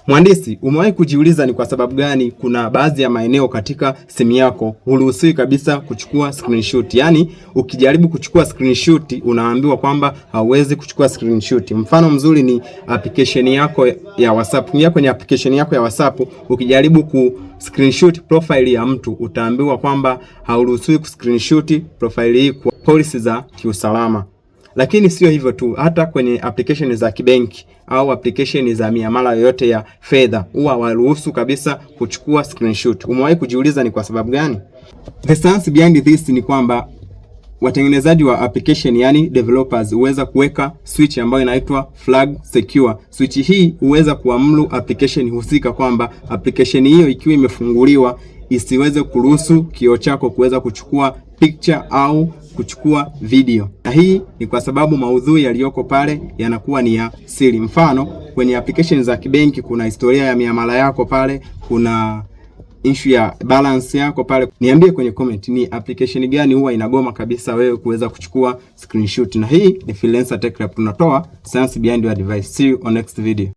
Mhandisi, umewahi kujiuliza ni kwa sababu gani kuna baadhi ya maeneo katika simu yako huruhusiwi kabisa kuchukua screenshot? Yaani ukijaribu kuchukua screenshot unaambiwa kwamba hauwezi kuchukua screenshot. Mfano mzuri ni application yako ya WhatsApp. Ingia kwenye application yako ya WhatsApp, ukijaribu ku screenshot profile ya mtu utaambiwa kwamba hauruhusiwi ku screenshot profile hii kwa policy za kiusalama. Lakini sio hivyo tu, hata kwenye application za kibenki au application za miamala yoyote ya fedha huwa waruhusu kabisa kuchukua screenshot. Umewahi kujiuliza ni kwa sababu gani? The science behind this ni kwamba watengenezaji wa application, yani developers, huweza kuweka switch ambayo inaitwa flag secure. Switch hii huweza kuamuru application husika kwamba application hiyo ikiwa imefunguliwa isiweze kuruhusu kioo chako kuweza kuchukua picture au kuchukua video. Na hii ni kwa sababu maudhui yaliyoko pale yanakuwa ni ya siri. Mfano, kwenye application za kibenki kuna historia ya miamala yako pale, kuna issue ya balance yako pale. Niambie kwenye comment ni application gani huwa inagoma kabisa wewe kuweza kuchukua screenshot. Na hii ni Freelancer Tech Lab, tunatoa science behind your device. See you on next video.